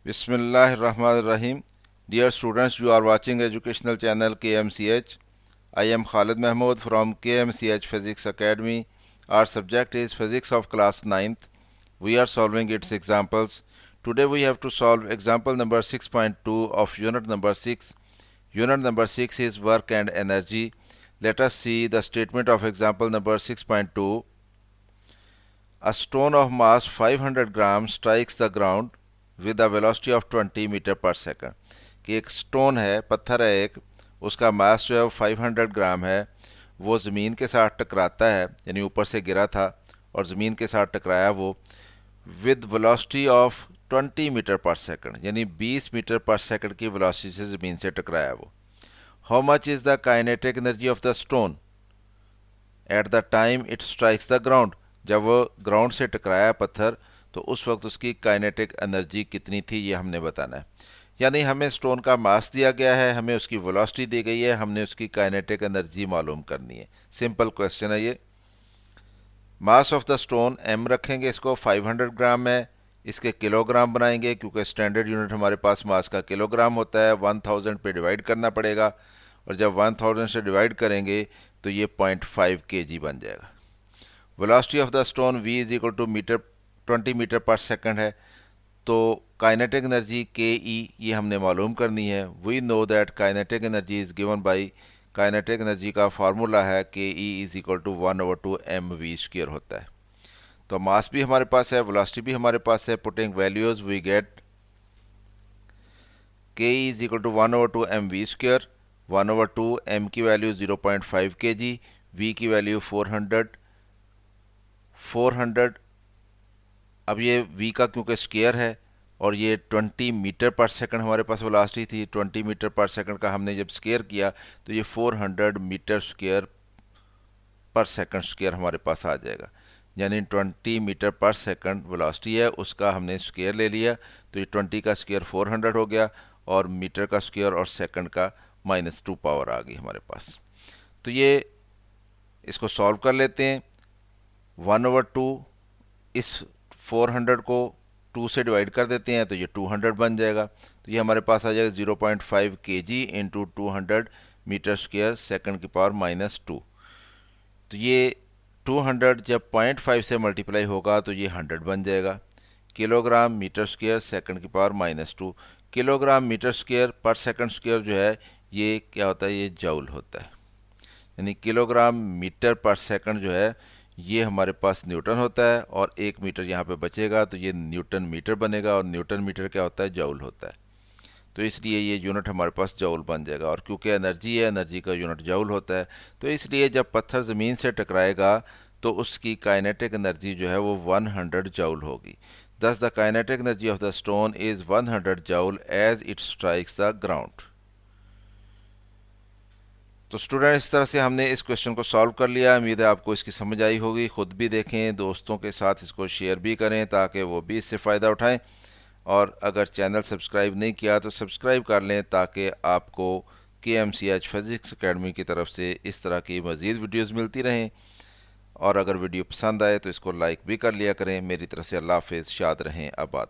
Bismillahirrahmanirrahim. Dear students, you are watching educational channel KMCH. I am Khalid Mahmood from KMCH Physics Academy. Our subject is Physics of class 9th. We are solving its examples. Today we have to solve example number 6.2 of unit number 6. Unit number 6 is work and energy. Let us see the statement of example number 6.2. A stone of mass 500 grams strikes the ground with a velocity of 20 metre पर second कि एक stone है, पत्थर है एक, उसका मास जो है वो 500 ग्राम है, वो ज़मीन के साथ टकराता है, यानी ऊपर से गिरा था और ज़मीन के साथ टकराया वो विद वेलोसिटी ऑफ 20 मीटर पर सेकंड, यानी 20 मीटर पर सेकंड की वेलोसिटी से ज़मीन से टकराया वो. How much is the kinetic energy of the stone at the time it strikes the ground. जब वो ग्राउंड से टकराया पत्थर तो उस वक्त उसकी काइनेटिक एनर्जी कितनी थी ये हमने बताना है. यानी हमें स्टोन का मास दिया गया है, हमें उसकी वेलोसिटी दी गई है, हमने उसकी काइनेटिक एनर्जी मालूम करनी है. सिंपल क्वेश्चन है ये. Mass of the stone m रखेंगे, इसको 500 ग्राम है, इसके किलोग्राम बनाएंगे क्योंकि स्टैंडर्ड यूनिट हमारे पास मास का किलोग्राम होता है. 1000 पे डिवाइड करना पड़ेगा और जब 1000 से डिवाइड करेंगे तो ये 0.5 kg बन जाएगा. Velocity of the stone v is equal to metre 20 metre पर सेकंड है, तो काइनेटिक एनर्जी के ई ये हमने मालूम करनी है. We know that kinetic energy is given by, kinetic energy का फार्मूला है K E is equal to 1/2 mv² होता है. तो मास भी हमारे पास है, वेलोसिटी भी हमारे पास है. Putting values we get K E is equal to 1/2 mv². 1/2 m की वैल्यू 0.5 kg, v की वैल्यू 400. अब ये v का क्योंकि स्केयर है और ये 20 मीटर पर सेकंड हमारे पास वेलोसिटी थी, 20 मीटर पर सेकंड का हमने जब स्केयर किया तो ये 400 मीटर स्केयर पर सेकंड स्केयर हमारे पास आ जाएगा. यानी 20 मीटर पर सेकंड वेलोसिटी है, उसका हमने स्केयर ले लिया तो ये 20 का स्केयर 400 हो गया और मीटर का स्केयर और सेकंड का -2 पावर आ गई हमारे पास. तो ये इसको सॉल्व कर लेते हैं. 1/2 इस 400 को 2 से डिवाइड कर देते हैं तो ये 200 बन जाएगा. तो ये हमारे पास आ जाएगा 0.5 kg into 200 metre square second की पावर -2. तो ये 200 जब 0.5 से मल्टीप्लाई होगा तो ये 100 बन जाएगा. किलोग्राम मीटर स्क्वायर सेकंड की पावर -2. किलोग्राम मीटर स्क्वायर पर सेकंड स्क्वायर जो है ये क्या होता है, ये जूल होता है. यानी किलोग्राम मीटर पर सेकंड जो है ये हमारे पास न्यूटन होता है और 1 मीटर यहाँ पे बचेगा तो ये न्यूटन मीटर बनेगा और न्यूटन मीटर क्या होता है, जूल होता है. तो इसलिए ये यूनिट हमारे पास जूल बन जाएगा. और क्योंकि एनर्जी है, एनर्जी का यूनिट जूल होता है, तो इसलिए जब पत्थर ज़मीन से टकराएगा तो उसकी काइनेटिक एनर्जी जो है वो 100 जूल होगी. Thus the kinetic energy of the stone is 100 joule as it strikes the ground. तो स्टूडेंट इस तरह से हमने इस क्वेश्चन को सॉल्व कर लिया. उम्मीद है आपको इसकी समझ आई होगी. ख़ुद भी देखें, दोस्तों के साथ इसको शेयर भी करें ताकि वो भी इससे फ़ायदा उठाएं. और अगर चैनल सब्सक्राइब नहीं किया तो सब्सक्राइब कर लें ताकि आपको KMCH फिज़िक्स अकेडमी की तरफ से इस तरह की मज़ीद वीडियोज़ मिलती रहें. और अगर वीडियो पसंद आए तो इसको लाइक भी कर लिया करें. मेरी तरफ से अल्लाह हाफ़िज़. शाद रहें, आबाद रहें.